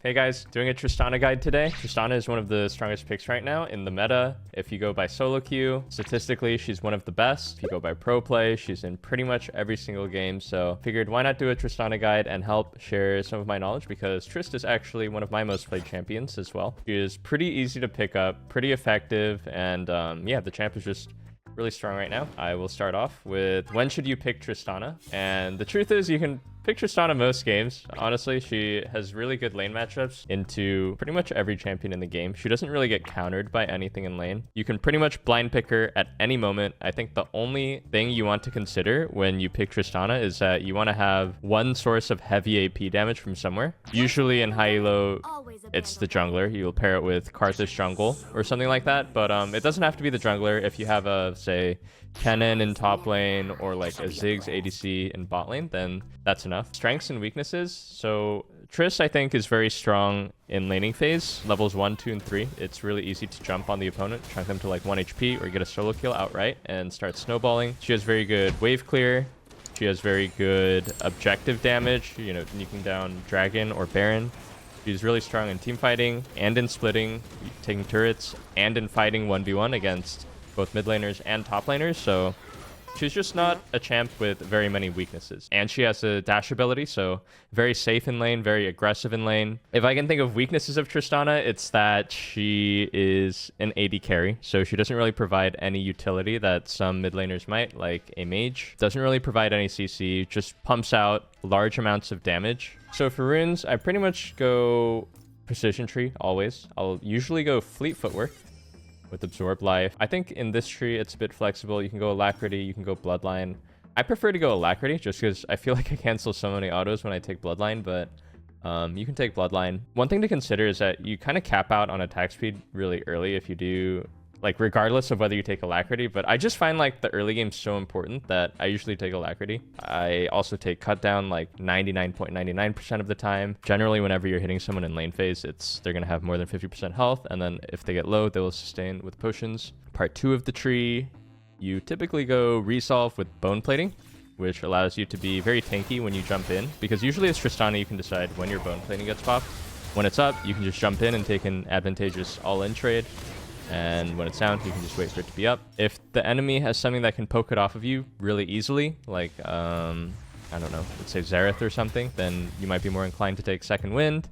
Hey guys, doing a Tristana guide today. Tristana is one of the strongest picks right now in the meta. If you go by SoloQueue, statistically, she's one of the best. If you go by pro play, she's in pretty much every single game. So figured why not do a Tristana guide and help share some of my knowledge, because Trist is actually one of my most played champions as well. She is pretty easy to pick up, pretty effective, and yeah, the champ is just really strong right now. I will start off with when should you pick Tristana? And the truth is you can pick Tristana most games. Honestly, she has really good lane matchups into pretty much every champion in the game. She doesn't really get countered by anything in lane. You can pretty much blind pick her at any moment. I think the only thing you want to consider when you pick Tristana is that you want to have one source of heavy AP damage from somewhere. Usually in high elo, it's the jungler. You'll pair it with Karthus jungle or something like that, but it doesn't have to be the jungler. If you have a, say, Kennen in top lane or like a Ziggs ADC in bot lane, then that's enough. Strengths and weaknesses. So Triss, I think, is very strong in laning phase. Levels 1, 2, and 3. It's really easy to jump on the opponent, chunk them to like 1 HP or get a solo kill outright and start snowballing. She has very good wave clear. She has very good objective damage, you know, nuking down Dragon or Baron. She's really strong in team fighting and in splitting, taking turrets, and in fighting 1v1 against both mid laners and top laners. So she's just not a champ with very many weaknesses. And she has a dash ability, so very safe in lane, very aggressive in lane. If I can think of weaknesses of Tristana, it's that she is an AD carry. So she doesn't really provide any utility that some mid laners might, like a mage. Doesn't really provide any CC, just pumps out large amounts of damage. So for runes, I pretty much go precision tree always. I'll usually go fleet footwork with absorb life. I think in this tree it's a bit flexible. You can go alacrity, you can go bloodline. I prefer to go alacrity just because I feel like I cancel so many autos when I take bloodline, but you can take bloodline. One thing to consider is that you kind of cap out on attack speed really early if you do, like, regardless of whether you take alacrity. But I just find like the early game so important that I usually take alacrity. I also take cut down like 99.99% of the time. Generally, whenever you're hitting someone in lane phase, they're gonna have more than 50% health, and then if they get low, they will sustain with potions. Part 2 of the tree, you typically go resolve with bone plating, which allows you to be very tanky when you jump in, because usually as Tristana you can decide when your bone plating gets popped. When it's up, you can just jump in and take an advantageous all-in trade. And when it's down, you can just wait for it to be up. If the enemy has something that can poke it off of you really easily, like, I don't know, let's say Xerath or something, then you might be more inclined to take second wind.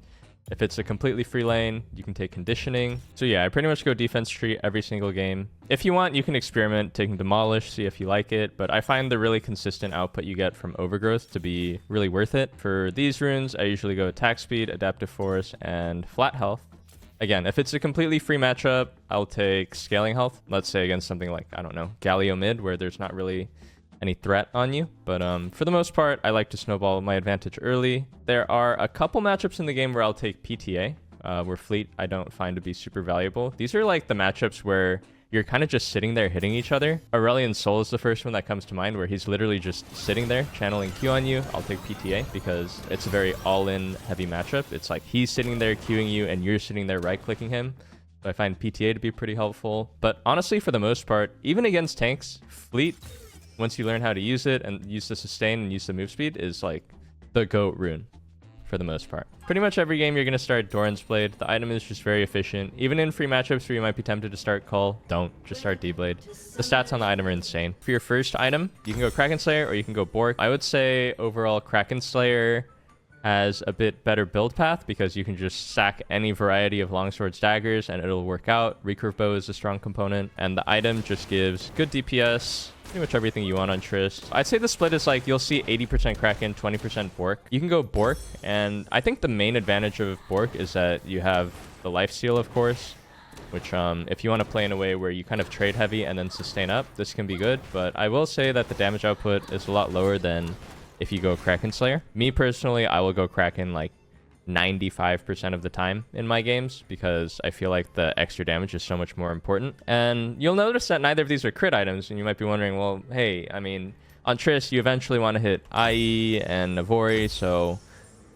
If it's a completely free lane, you can take conditioning. So yeah, I pretty much go defense tree every single game. If you want, you can experiment taking demolish, see if you like it, but I find the really consistent output you get from overgrowth to be really worth it. For these runes, I usually go attack speed, adaptive force, and flat health. Again, if it's a completely free matchup, I'll take scaling health. Let's say against something like, I don't know, Galio mid, where there's not really any threat on you. But for the most part, I like to snowball my advantage early. There are a couple matchups in the game where I'll take PTA, where fleet I don't find to be super valuable. These are like the matchups where you're kind of just sitting there hitting each other. Aurelion Sol is the first one that comes to mind, where he's literally just sitting there channeling Q on you. I'll take PTA because it's a very all-in heavy matchup. It's like he's sitting there queuing you and you're sitting there right-clicking him. So I find PTA to be pretty helpful. But honestly, for the most part, even against tanks, fleet, once you learn how to use it and use the sustain and use the move speed, is like the GOAT rune for the most part. Pretty much every game you're going to start Doran's Blade. The item is just very efficient. Even in free matchups where you might be tempted to start Cull, don't. Just start D-Blade. The stats on the item are insane. For your first item, you can go Kraken Slayer or you can go Bork. I would say overall Kraken Slayer has a bit better build path because you can just stack any variety of longswords, daggers, and it'll work out. Recurve Bow is a strong component, and the item just gives good DPS, pretty much everything you want on Trist. I'd say the split is like you'll see 80% Kraken, 20% Bork. You can go Bork, and I think the main advantage of Bork is that you have the lifesteal, of course, which if you want to play in a way where you kind of trade heavy and then sustain up, this can be good. But I will say that the damage output is a lot lower than if you go Kraken Slayer. Me personally, I will go Kraken like 95% of the time in my games because I feel like the extra damage is so much more important. And you'll notice that neither of these are crit items, and you might be wondering, well, hey, I mean, on Triss, you eventually want to hit IE and Navoori, so,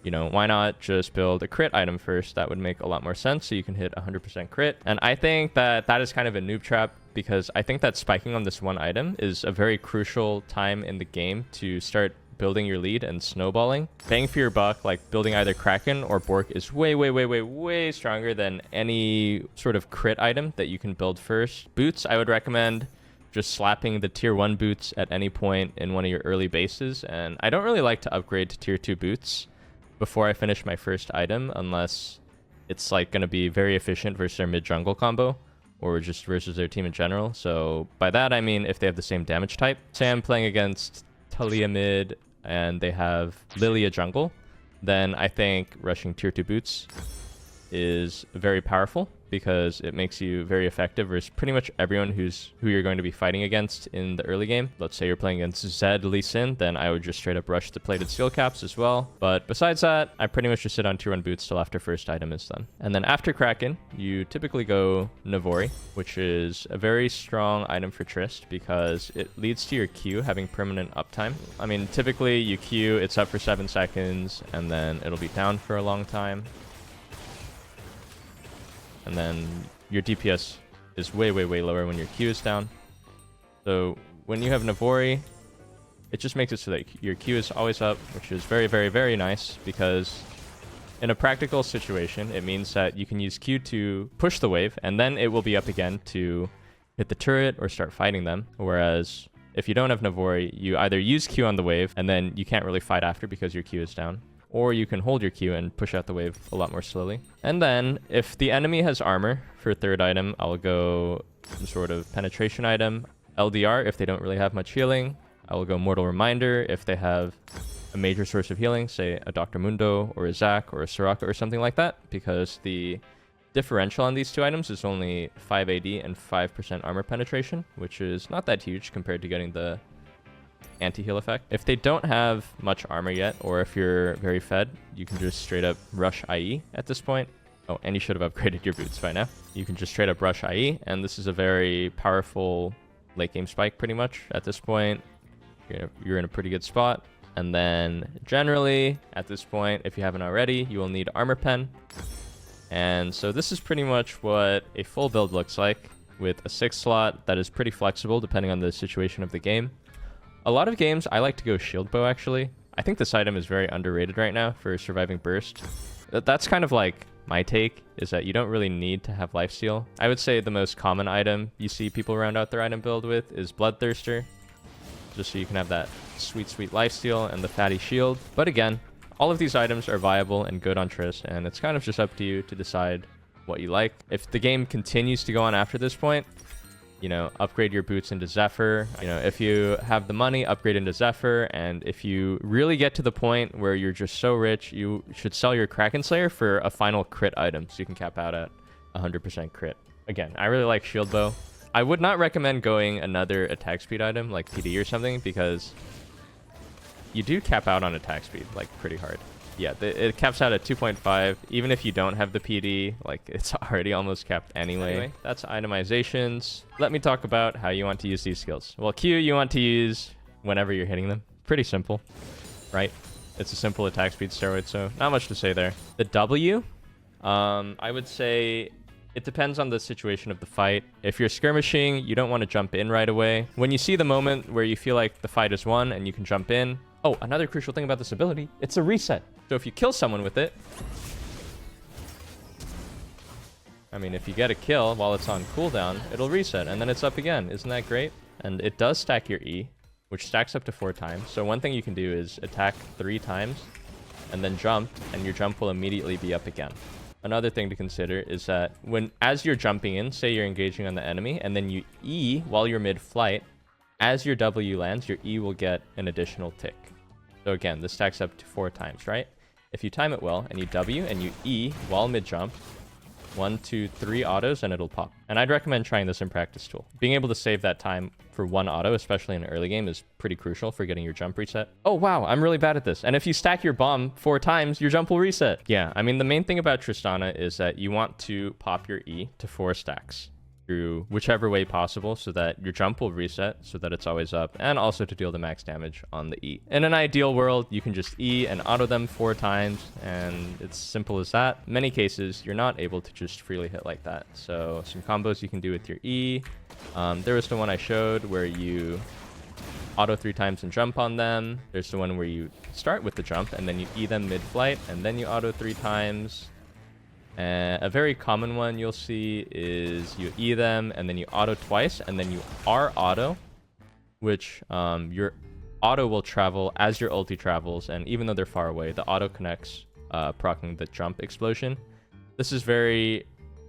you know, why not just build a crit item first? That would make a lot more sense, so you can hit 100% crit. And I think that that is kind of a noob trap because I think that spiking on this one item is a very crucial time in the game to start building your lead and snowballing. Bang for your buck, like building either Kraken or Bork, is way stronger than any sort of crit item that you can build first. Boots, I would recommend just slapping the tier 1 boots at any point in one of your early bases. And I don't really like to upgrade to tier 2 boots before I finish my first item, unless it's like going to be very efficient versus their mid jungle combo, or just versus their team in general. So by that, I mean if they have the same damage type. Say I'm playing against Talia mid and they have Lilia jungle, then I think rushing tier 2 boots is very powerful because it makes you very effective versus pretty much everyone who you're going to be fighting against in the early game. Let's say you're playing against Zed Lee Sin, then I would just straight up rush the plated steel caps as well. But besides that, I pretty much just sit on tier 1 boots till after first item is done. And then after Kraken, you typically go Navoori, which is a very strong item for Trist because it leads to your Q having permanent uptime. I mean, typically you Q, it's up for 7 seconds, and then it'll be down for a long time. And then your DPS is way lower when your Q is down. So when you have Navoori, it just makes it so that your Q is always up, which is very nice, because in a practical situation, it means that you can use Q to push the wave, and then it will be up again to hit the turret or start fighting them. Whereas if you don't have Navoori, you either use Q on the wave, and then you can't really fight after because your Q is down, or you can hold your Q and push out the wave a lot more slowly. And then if the enemy has armor for third item, I'll go some sort of penetration item. LDR if they don't really have much healing. I will go Mortal Reminder if they have a major source of healing, say a Dr. Mundo or a Zac or a Soraka or something like that, because the differential on these two items is only 5 AD and 5% armor penetration, which is not that huge compared to getting the anti-heal effect. If they don't have much armor yet, or if you're very fed, you can just straight up rush IE at this point. Oh, and you should have upgraded your boots by now. You can just straight up rush IE, and this is a very powerful late game spike pretty much. At this point, you're in a pretty good spot. And then generally, at this point, if you haven't already, you will need armor pen. And so this is pretty much what a full build looks like, with a 6 slot that is pretty flexible depending on the situation of the game. A lot of games, I like to go shield bow, actually. I think this item is very underrated right now for surviving burst. That's kind of like my take, is that you don't really need to have lifesteal. I would say the most common item you see people round out their item build with is Bloodthirster, just so you can have that sweet lifesteal and the fatty shield. But again, all of these items are viable and good on Trist, and it's kind of just up to you to decide what you like. If the game continues to go on after this point, you know, upgrade your boots into Zephyr. You know, if you have the money, upgrade into Zephyr. And if you really get to the point where you're just so rich, you should sell your Kraken Slayer for a final crit item, so you can cap out at 100% crit. Again, I really like Shield Bow. I would not recommend going another attack speed item like PD or something, because you do cap out on attack speed like pretty hard. Yeah, it caps out at 2.5. Even if you don't have the PD, like, it's already almost capped anyway. That's itemizations. Let me talk about how you want to use these skills. Well, Q you want to use whenever you're hitting them. Pretty simple, right? It's a simple attack speed steroid, so not much to say there. The W, I would say it depends on the situation of the fight. If you're skirmishing, you don't want to jump in right away. When you see the moment where you feel like the fight is won and you can jump in. Oh, another crucial thing about this ability, it's a reset. So if you kill someone with it, I mean, if you get a kill while it's on cooldown, it'll reset and then it's up again. Isn't that great? And it does stack your E, which stacks up to 4 times. So one thing you can do is attack 3 times and then jump, and your jump will immediately be up again. Another thing to consider is that as you're jumping in, say you're engaging on the enemy, and then you E while you're mid-flight, as your W lands, your E will get an additional tick. So again, this stacks up to 4 times, right? If you time it well, and you W and you E while mid-jump, 1, 2, 3 autos, and it'll pop. And I'd recommend trying this in practice tool. Being able to save that time for 1 auto, especially in an early game, is pretty crucial for getting your jump reset. Oh wow, I'm really bad at this. And if you stack your bomb 4 times, your jump will reset. Yeah, I mean, the main thing about Tristana is that you want to pop your E to 4 stacks through whichever way possible, so that your jump will reset, so that it's always up, and also to deal the max damage on the E. In an ideal world, you can just E and auto them 4 times, and it's simple as that. In many cases, you're not able to just freely hit like that. So some combos you can do with your E. There was the one I showed where you auto 3 times and jump on them. There's the one where you start with the jump and then you E them mid-flight and then you auto 3 times. A very common one you'll see is you E them and then you auto twice and then you R auto, which your auto will travel as your ulti travels, and even though they're far away, the auto connects, proccing the jump explosion. This is very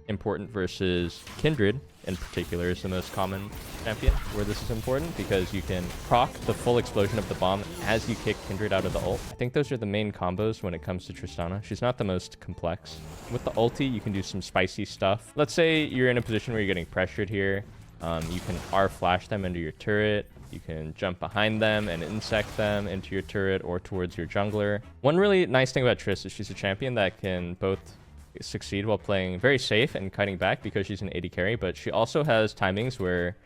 important versus Kindred in particular is the most common champion where this is important because you can proc the full explosion of the bomb as you kick Kindred out of the ult. I think those are the main combos when it comes to Tristana. She's not the most complex. With the ulti, you can do some spicy stuff. Let's say you're in a position where you're getting pressured here. You can R flash them into your turret. You can jump behind them and insect them into your turret or towards your jungler. One really nice thing about Triss is she's a champion that can both succeed while playing very safe and kiting back because she's an AD carry, but she also has timings where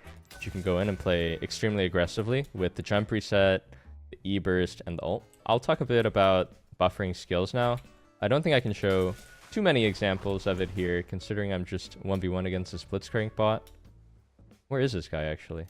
you can go in and play extremely aggressively with the jump reset, the E burst, and the ult. I'll talk a bit about buffering skills now. I don't think I can show too many examples of it here, considering I'm just 1v1 against a Blitzcrank bot. Where is this guy, actually?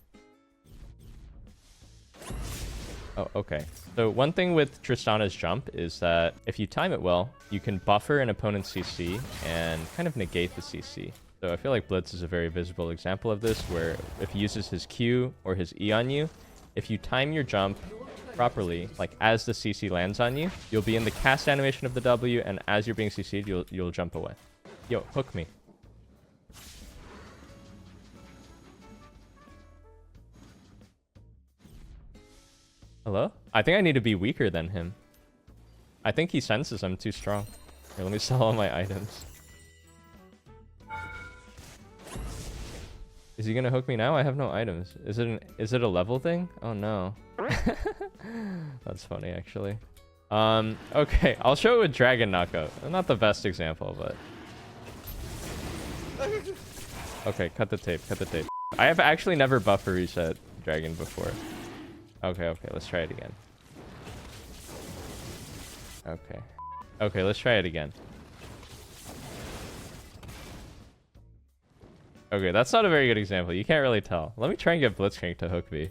Oh, okay. So one thing with Tristana's jump is that if you time it well, you can buffer an opponent's CC and kind of negate the CC. So I feel like Blitz is a very visible example of this, where if he uses his Q or his E on you, if you time your jump properly, like as the CC lands on you, you'll be in the cast animation of the W, and as you're being CC'd, you'll jump away. Yo, hook me. Hello? I think I need to be weaker than him. I think he senses I'm too strong. Here, let me sell all my items. Is he gonna hook me now? I have no items. Is it a level thing? Oh no. That's funny actually. Okay, I'll show it with Dragon Knockout. Not the best example, but okay, cut the tape, cut the tape. I have actually never buffer reset Dragon before. Okay, let's try it again. Okay, let's try it again. Okay, that's not a very good example. You can't really tell. Let me try and get Blitzcrank to hook me.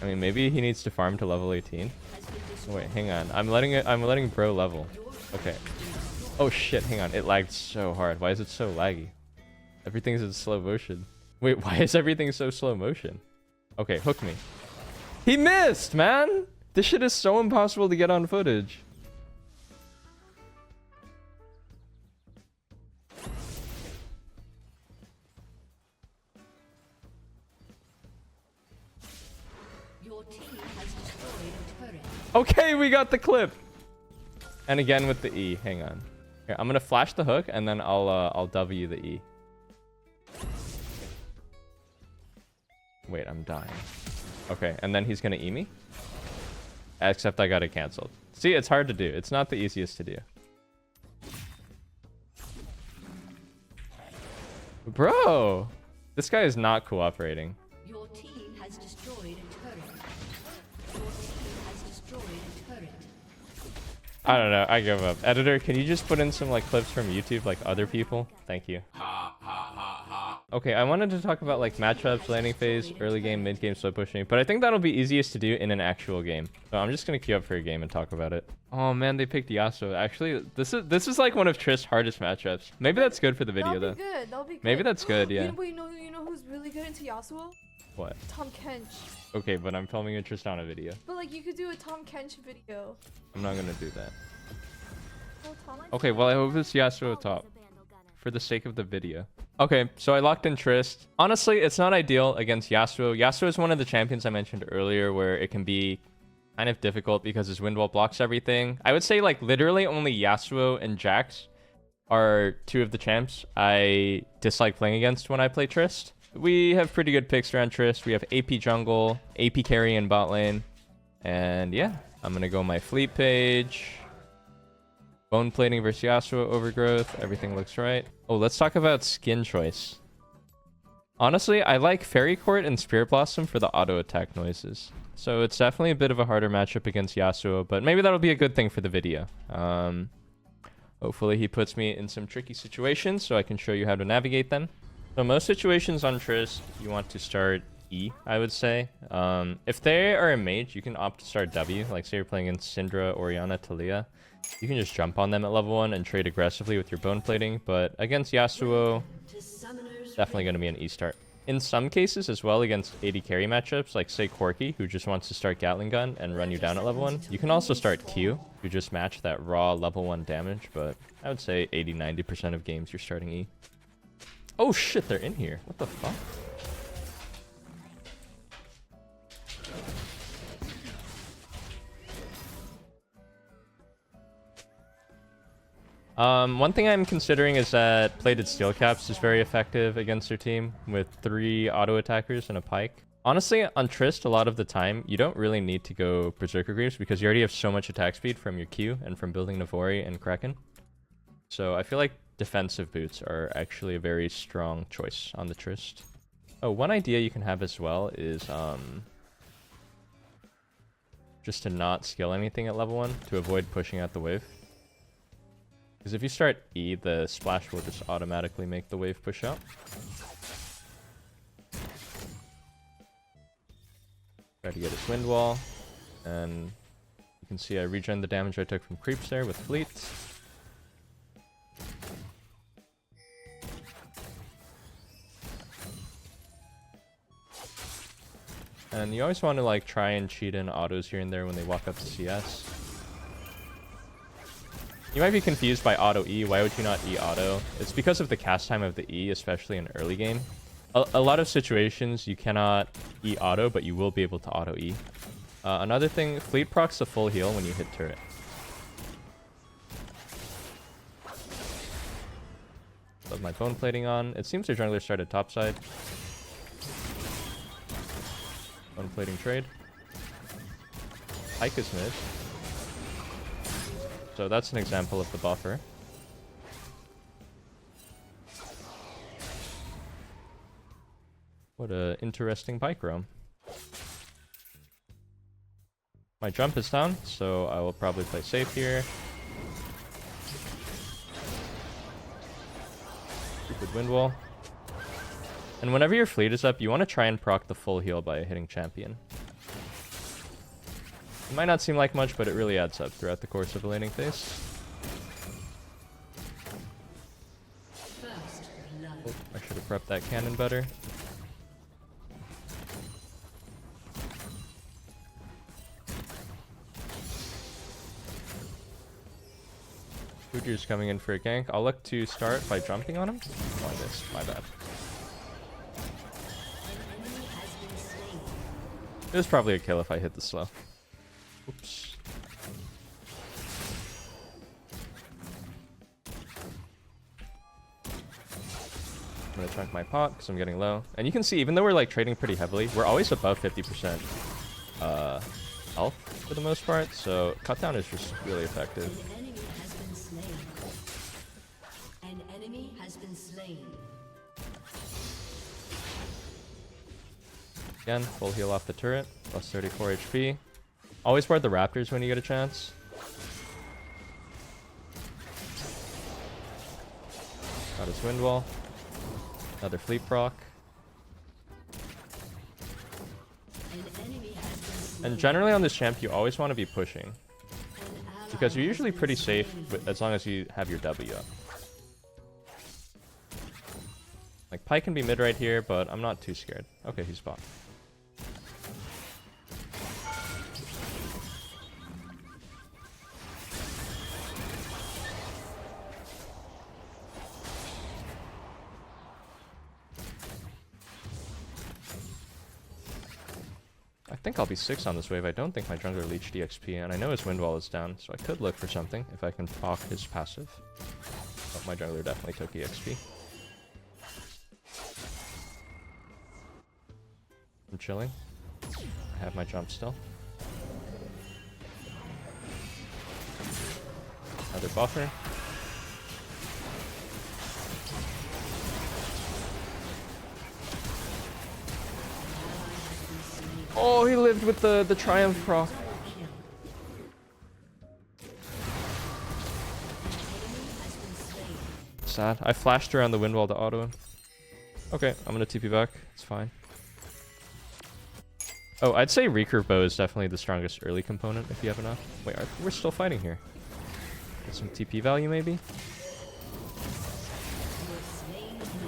I mean, maybe he needs to farm to level 18. Oh, wait, hang on. I'm letting bro level. Okay. Oh shit, hang on. It lagged so hard. Why is it so laggy? Everything's in slow motion. Wait, why is everything so slow motion? Okay, hook me. He missed, man! This shit is so impossible to get on footage. Your team has destroyed a turret. Okay, we got the clip. And again with the E. Hang on. Here, I'm gonna flash the hook and then I'll W the E. Wait, I'm dying. Okay, and then he's gonna E me? Except I got it canceled. See, it's hard to do. It's not the easiest to do. Bro! This guy is not cooperating. Your team has destroyed a turret. Your team has destroyed a turret. I don't know. I give up. Editor, can you just put in some like clips from YouTube like other people? Thank you. Okay, I wanted to talk about like matchups, landing phase, early game, mid game, slow pushing, but I think that'll be easiest to do in an actual game. So I'm just gonna queue up for a game and talk about it. Oh man, they picked Yasuo. Actually, this is like one of Trist's hardest matchups. Maybe that's good for the video though. That'll be good. Maybe that's good, yeah. You know who's really good into Yasuo? What? Tom Kench. Okay, but I'm filming a Tristana video. But like you could do a Tom Kench video. I'm not gonna do that. Oh, Tom. Okay, well I hope it's Yasuo top. For the sake of the video. Okay, so I locked in Trist. Honestly, it's not ideal against Yasuo. Yasuo is one of the champions I mentioned earlier where it can be kind of difficult because his wind wall blocks everything. I would say like literally only Yasuo and Jax are two of the champs I dislike playing against when I play Trist. We have pretty good picks around Trist. We have AP jungle, AP carry in bot lane. And yeah, I'm gonna go my fleet page. Bone plating versus Yasuo overgrowth. Everything looks right. Oh, let's talk about skin choice. Honestly, I like Fairy Court and Spirit Blossom for the auto attack noises. So it's definitely a bit of a harder matchup against Yasuo, but maybe that'll be a good thing for the video. Hopefully he puts me in some tricky situations so I can show you how to navigate them. So most situations on Trist, you want to start E, I would say. If they are a mage, you can opt to start W. Like, say you're playing in Syndra, Orianna, Talia. You can just jump on them at level 1 and trade aggressively with your bone plating. But against Yasuo, definitely going to be an E start. In some cases as well, against AD carry matchups, like say Corki, who just wants to start Gatling Gun and run you down at level 1. You can also start Q, who just match that raw level 1 damage. But I would say 80-90% of games you're starting E. Oh shit, they're in here. What the fuck? One thing I'm considering is that plated steel caps is very effective against your team with 3 auto attackers and a pike. Honestly, on Trist, a lot of the time, you don't really need to go Berserker Greaves because you already have so much attack speed from your Q and from building Navoori and Kraken. So I feel like defensive boots are actually a very strong choice on the Trist. Oh, one idea you can have as well is just to not skill anything at level 1 to avoid pushing out the wave. Because if you start E, the splash will just automatically make the wave push out. Try to get his wind wall. And you can see I regen the damage I took from creeps there with fleet. And you always want to like try and cheat in autos here and there when they walk up to CS. You might be confused by auto E. Why would you not E auto? It's because of the cast time of the E, especially in early game. A lot of situations you cannot E auto, but you will be able to auto E. Another thing, fleet procs the full heal when you hit turret. Love my bone plating on. It seems their jungler started topside. Bone plating trade. Pike is mid. So that's an example of the buffer. What a interesting bike roam. My jump is down, so I will probably play safe here. Stupid wind wall. And whenever your fleet is up, you want to try and proc the full heal by hitting champion. It might not seem like much, but it really adds up throughout the course of a laning phase. Oh, I should have prepped that cannon better. Fuji's coming in for a gank. I'll look to start by jumping on him. Oh, I missed. My bad. It was probably a kill if I hit the slow. Oops. I'm gonna chunk my pot because I'm getting low. And you can see, even though we're like trading pretty heavily, we're always above 50% health for the most part. So cut down is just really effective. An enemy has been slain. Again, full heal off the turret, plus 34 HP. Always ward the raptors when you get a chance. Got his wind wall. Another fleet proc. And generally on this champ, you always want to be pushing. Because you're usually pretty safe as long as you have your W up. Like, Pike can be mid right here, but I'm not too scared. Okay, he's bot. I think I'll be 6 on this wave. I don't think my jungler leached EXP, and I know his wind wall is down, so I could look for something if I can proc his passive. Oh, my jungler definitely took EXP. I'm chilling. I have my jump still. Another buffer. Oh, he lived with the Triumph proc. Sad. I flashed around the wind wall to auto him. Okay, I'm gonna TP back. It's fine. Oh, I'd say recurve bow is definitely the strongest early component if you have enough. Wait, we're still fighting here. Get some TP value maybe?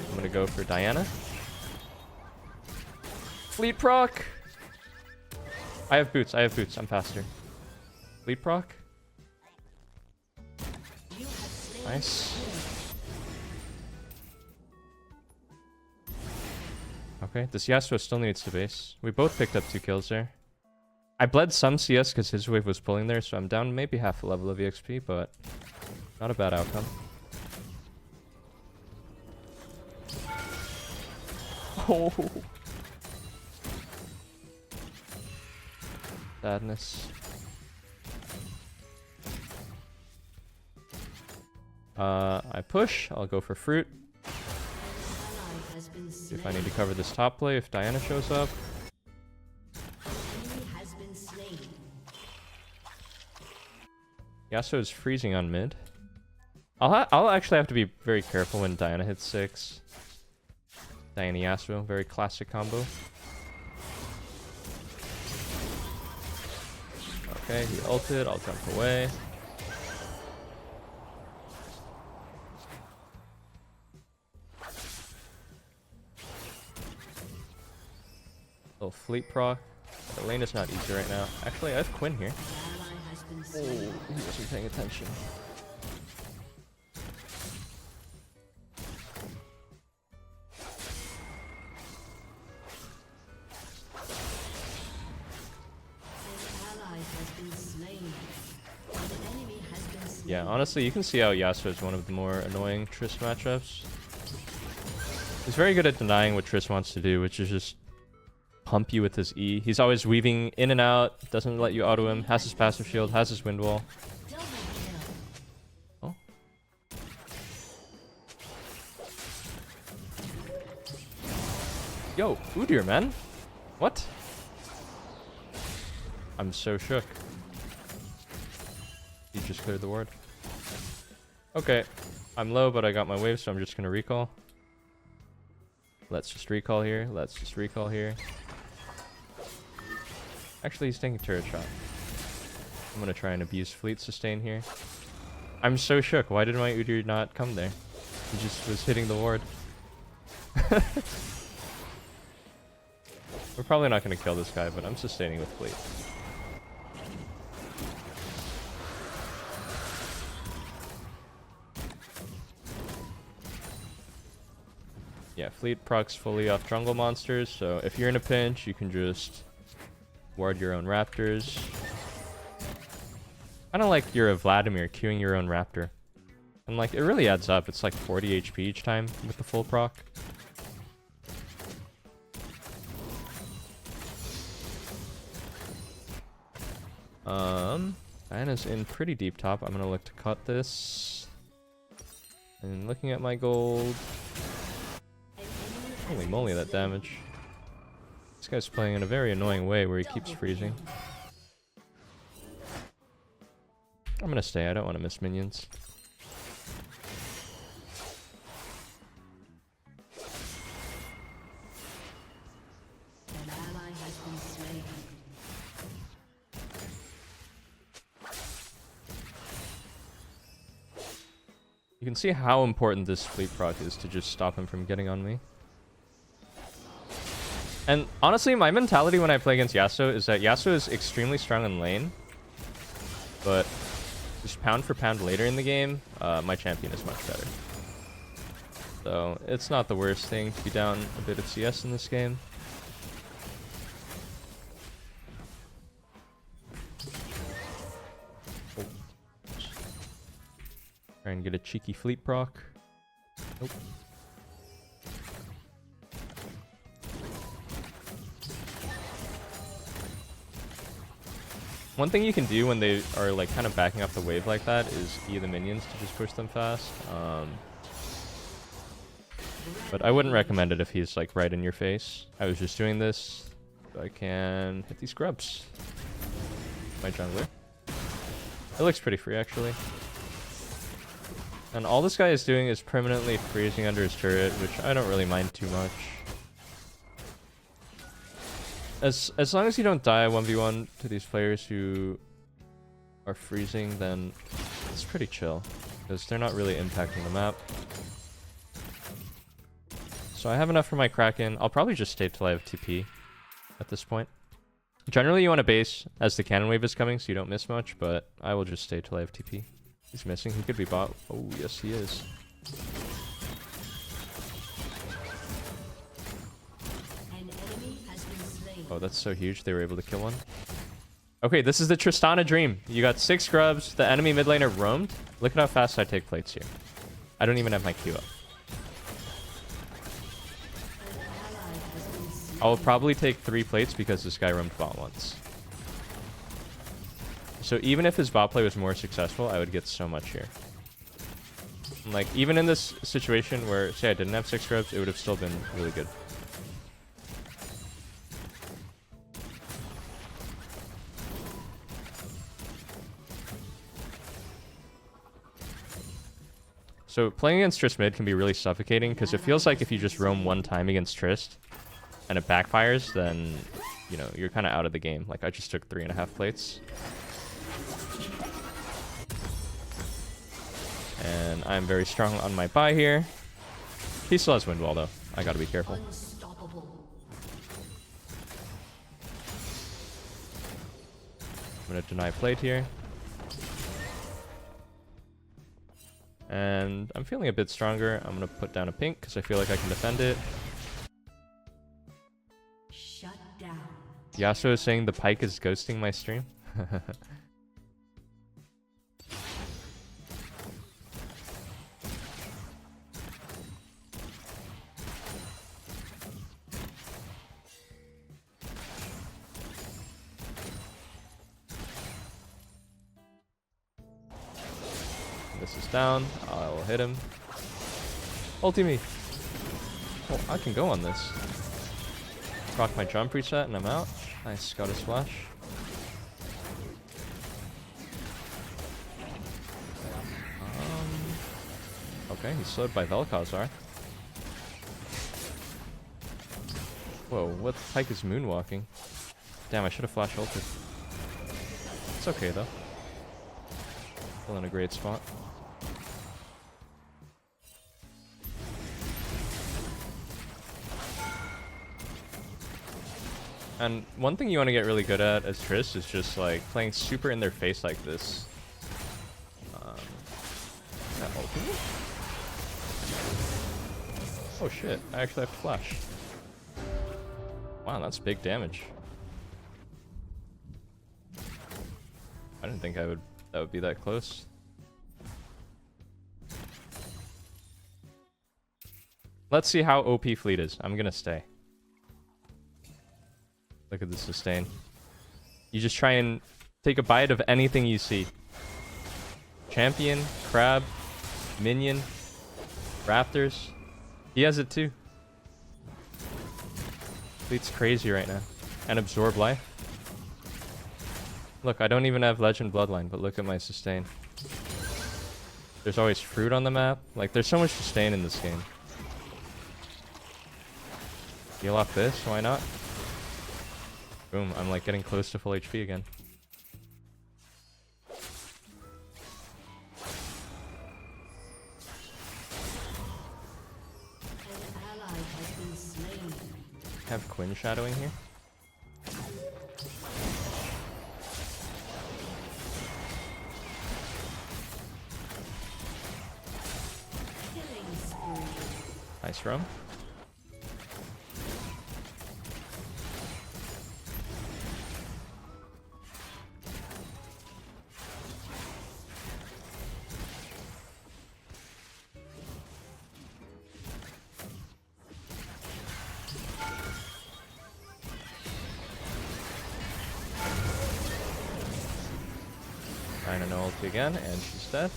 I'm gonna go for Diana. Fleet proc! I have boots, I'm faster. Fleet proc? Nice. Okay, this Yasuo still needs to base. We both picked up 2 kills there. I bled some CS because his wave was pulling there, so I'm down maybe half a level of EXP, but not a bad outcome. Oh. Sadness. I push. I'll go for fruit. See if I need to cover this top play if Diana shows up. Yasuo is freezing on mid. I'll actually have to be very careful when Diana hits 6. Diana Yasuo, very classic combo. Okay, he ulted, I'll jump away. Little fleet proc. The lane is not easy right now. Actually, I have Quinn here. Oh, he wasn't paying attention. Yeah, honestly, you can see how Yasuo is one of the more annoying Trist matchups. He's very good at denying what Trist wants to do, which is just pump you with his E. He's always weaving in and out, doesn't let you auto him, has his passive shield, has his wind wall. Oh. Yo, Udyr, man. What? I'm so shook. He just cleared the ward. Okay. I'm low, but I got my wave, so I'm just gonna recall. Let's just recall here. Let's just recall here. Actually, he's taking a turret shot. I'm gonna try and abuse fleet sustain here. I'm so shook. Why did my Udyr not come there? He just was hitting the ward. We're probably not gonna kill this guy, but I'm sustaining with fleet. Yeah, fleet procs fully off jungle monsters, so if you're in a pinch, you can just ward your own raptors. Kind of like you're a Vladimir queuing your own raptor. And like, it really adds up. It's like 40 HP each time with the full proc. Diana's in pretty deep top. I'm gonna look to cut this. And looking at my gold. Holy moly, that damage. This guy's playing in a very annoying way where he keeps freezing. I'm gonna stay, I don't want to miss minions. You can see how important this fleet proc is to just stop him from getting on me. And honestly, my mentality when I play against Yasuo is that Yasuo is extremely strong in lane. But just pound for pound later in the game, my champion is much better. So it's not the worst thing to be down a bit of CS in this game. Oh. Try and get a cheeky fleet proc. Nope. One thing you can do when they are like kind of backing off the wave like that is E the minions to just push them fast. But I wouldn't recommend it if he's like right in your face. I was just doing this so I can hit these grubs. My jungler. It looks pretty free actually. And all this guy is doing is permanently freezing under his turret, which I don't really mind too much. As long as you don't die 1v1 to these players who are freezing, then it's pretty chill. Because they're not really impacting the map. So I have enough for my Kraken. I'll probably just stay till I have TP at this point. Generally, you want to base as the cannon wave is coming so you don't miss much, but I will just stay till I have TP. He's missing. He could be bot. Oh, yes, he is. Oh, that's so huge. They were able to kill one. Okay, this is the Tristana Dream. You got 6 scrubs. The enemy mid laner roamed. Look at how fast I take plates here. I don't even have my Q up. I will probably take 3 plates because this guy roamed bot once. So even if his bot play was more successful, I would get so much here. Like, even in this situation where, say I didn't have 6 scrubs, it would have still been really good. So playing against Trist mid can be really suffocating because it feels like if you just roam one time against Trist and it backfires, then, you know, you're kind of out of the game. Like, I just took 3.5 plates. And I'm very strong on my buy here. He still has wind wall though. I gotta be careful. I'm gonna deny plate here. And I'm feeling a bit stronger. I'm gonna put down a pink because I feel like I can defend it. Shut down. Yasuo is saying the Pike is ghosting my stream. This is down. I will hit him. Ulti me. Oh, I can go on this. Proc my jump reset and I'm out. Nice, got his flash. Okay, he's slowed by Vel'Khazar. Whoa, what the Pike is moonwalking? Damn, I should have flash ulted. It's okay though. Still in a great spot. And one thing you want to get really good at as Triss is just like playing super in their face like this. Oh shit, I actually have to flash. Wow, that's big damage. I didn't think that would be that close. Let's see how OP Fleet is. I'm gonna stay. Look at the sustain. You just try and take a bite of anything you see. Champion, crab, minion, raptors. He has it too. Fleet's crazy right now. And absorb life. Look, I don't even have legend bloodline, but look at my sustain. There's always fruit on the map. Like, there's so much sustain in this game. Heal off this, why not? Boom, I'm like getting close to full HP again. Have Quinn shadowing here. Nice roam. Again, and she's dead.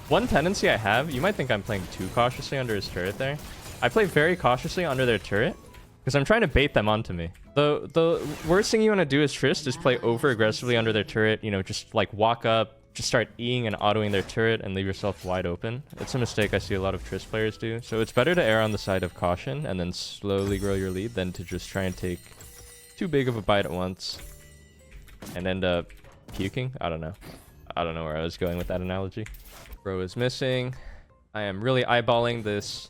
One tendency I have, you might think I'm playing too cautiously under his turret there. I play very cautiously under their turret because I'm trying to bait them onto me. The worst thing you want to do as Trist is play over aggressively under their turret, you know, just like walk up, just start Eing and autoing their turret and leave yourself wide open. It's a mistake I see a lot of Trist players do. So it's better to err on the side of caution and then slowly grow your lead than to just try and take too big of a bite at once and end up puking. I don't know. I don't know where I was going with that analogy. Bro is missing. I am really eyeballing this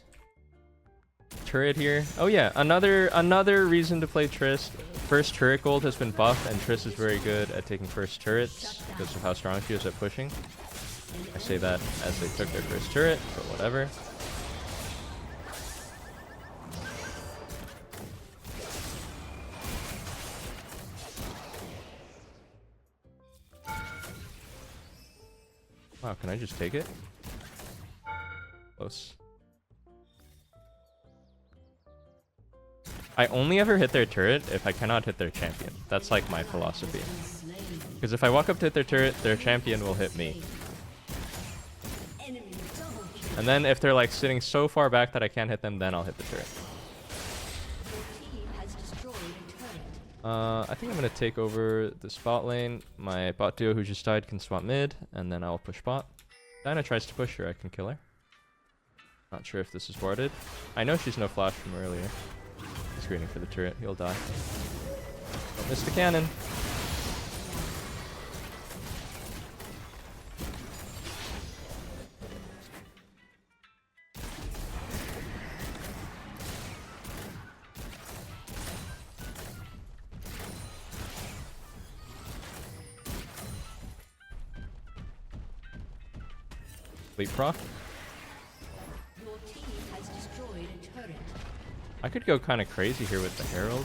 turret here. Oh yeah, another reason to play Trist. First turret gold has been buffed, and Trist is very good at taking first turrets because of how strong she is at pushing. I say that as they took their first turret, but whatever. Wow, can I just take it? Close. I only ever hit their turret if I cannot hit their champion. That's like my philosophy. Because if I walk up to hit their turret, their champion will hit me. And then if they're like sitting so far back that I can't hit them, then I'll hit the turret. I think I'm going to take over the spot lane. My bot duo who just died can swap mid, and then I'll push bot. Diana tries to push her, I can kill her. Not sure if this is warded. I know she's no flash from earlier. He's screening for the turret, he'll die. Don't miss the cannon. Leap proc. Your team has destroyed a turret. I could go kind of crazy here with the Herald.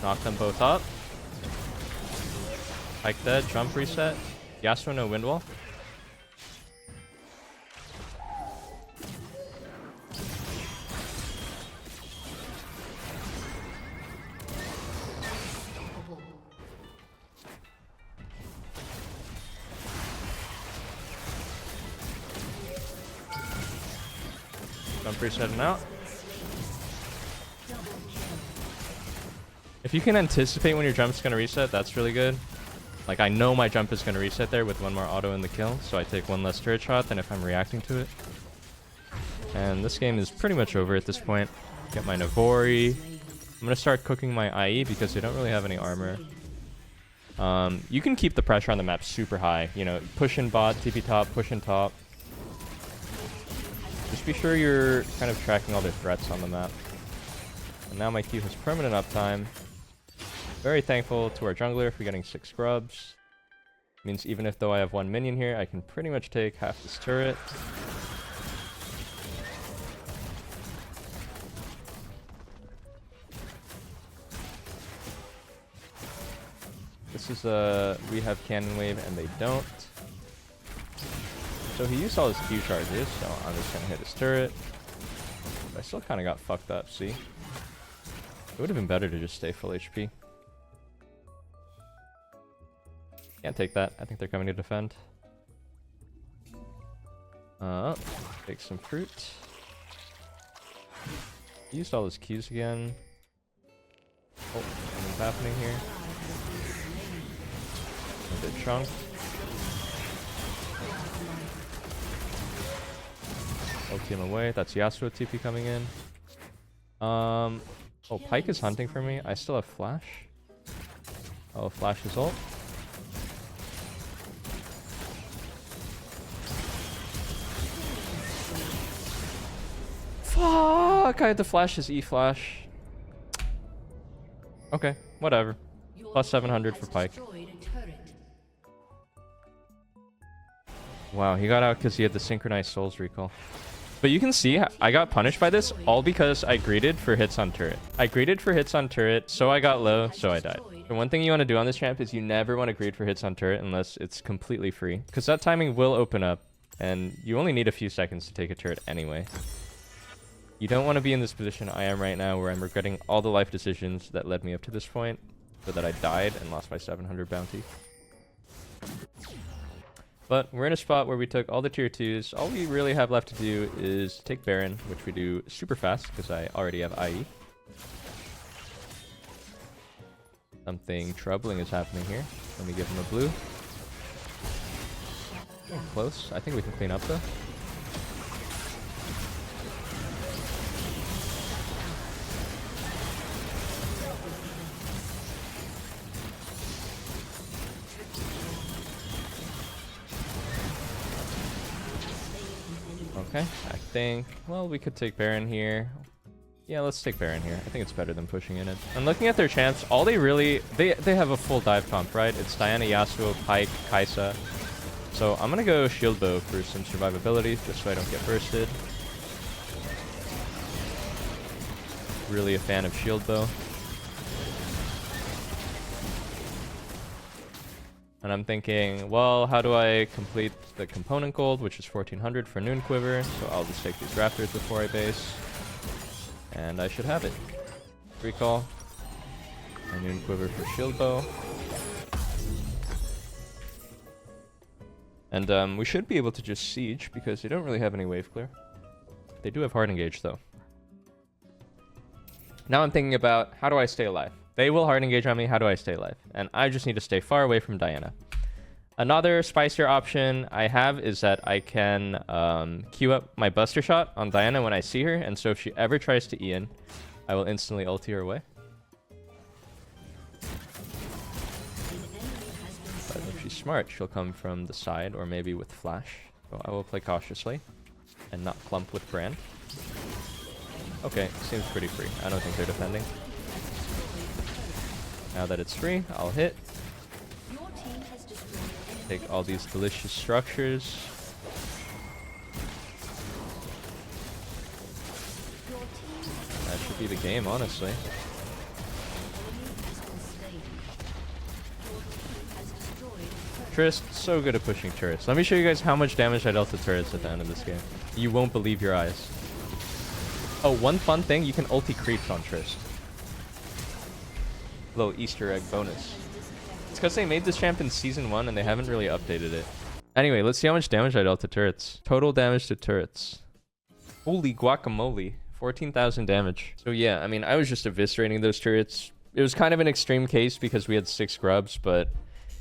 Knock them both up. Pike dead, jump reset. Yasuo no wind wall. Jump resetting out. If you can anticipate when your jump's going to reset, that's really good. Like, I know my jump is going to reset there with one more auto in the kill, so I take one less turret shot than if I'm reacting to it. And this game is pretty much over at this point. Get my Navoori. I'm going to start cooking my IE because they don't really have any armor. You can keep the pressure on the map super high. You know, push in bot, TP top, push in top. Just be sure you're kind of tracking all their threats on the map. And now my Q has permanent uptime. Very thankful to our jungler for getting 6 scrubs. Means even if though I have 1 minion here, I can pretty much take half this turret. This is we have cannon wave and they don't. So he used all his Q charges, so I'm just gonna hit his turret. But I still kind of got fucked up, see? It would have been better to just stay full HP. Can't take that. I think they're coming to defend. Take some fruit. He used all his Qs again. Oh, something's happening here. A bit chunk. Ulti him away. That's Yasuo TP coming in. Oh, Pike is hunting for me. I still have flash. Oh, flash his ult. Fuck! I had to flash his E-flash. Okay, whatever. Plus 700 for Pike. Wow, he got out because he had the synchronized souls recall. But you can see I got punished by this all because I greeted for hits on turret. I greeted for hits on turret, so I got low, so I died. The one thing you want to do on this champ is you never want to greed for hits on turret unless it's completely free. Because that timing will open up, and you only need a few seconds to take a turret anyway. You don't want to be in this position I am right now where I'm regretting all the life decisions that led me up to this point, so that I died and lost my 700 bounty. But we're in a spot where we took all the tier 2s. All we really have left to do is take Baron, which we do super fast because I already have IE. Something troubling is happening here. Let me give him a blue. Oh, close. I think we can clean up though. Okay, I think, well, we could take Baron here. Yeah, let's take Baron here. I think it's better than pushing in it. And looking at their champs, all they really, they have a full dive comp, right? It's Diana, Yasuo, Pike, Kai'Sa. So I'm gonna go Shield Bow for some survivability, just so I don't get bursted. Really a fan of Shield Bow. And I'm thinking, well, how do I complete the component gold, which is 1400 for Noon Quiver? So I'll just take these Raptors before I base. And I should have it. Recall. My Noon Quiver for Shield Bow. And we should be able to just siege, because they don't really have any wave clear. They do have hard engage, though. Now I'm thinking about, how do I stay alive? They will hard engage on me, how do I stay alive? And I just need to stay far away from Diana. Another spicier option I have is that I can queue up my Buster Shot on Diana when I see her, and so if she ever tries to Ian, I will instantly ulti her away. But if she's smart, she'll come from the side or maybe with flash. So I will play cautiously and not clump with Brand. Okay, seems pretty free. I don't think they're defending. Now that it's free, I'll hit. Take all these delicious structures. That should be the game, honestly. Trist, so good at pushing turrets. Let me show you guys how much damage I dealt to turrets at the end of this game. You won't believe your eyes. Oh, one fun thing, you can ulti creeps on Trist. Little Easter egg bonus. It's because they made this champ in Season 1 and they haven't really updated it. Anyway, let's see how much damage I dealt to turrets. Total damage to turrets. Holy guacamole. 14,000 damage. So yeah, I mean, I was just eviscerating those turrets. It was kind of an extreme case because we had 6 grubs, but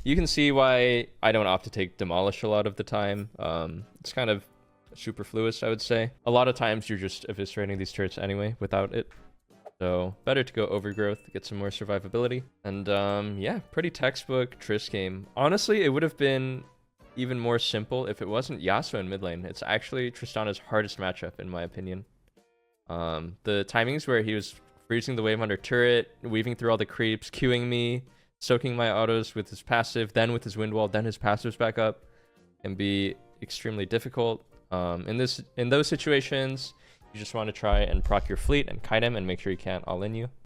you can see why I don't opt to take Demolish a lot of the time. It's kind of superfluous, I would say. A lot of times you're just eviscerating these turrets anyway without it. So better to go Overgrowth, get some more survivability. And yeah, pretty textbook Trist game. Honestly, it would have been even more simple if it wasn't Yasuo in mid lane. It's actually Tristana's hardest matchup, in my opinion. The timings where he was freezing the wave under turret, weaving through all the creeps, queuing me, soaking my autos with his passive, then with his wind wall, then his passives back up, can be extremely difficult. In those situations, you just want to try and proc your fleet and kite him and make sure he can't all in you.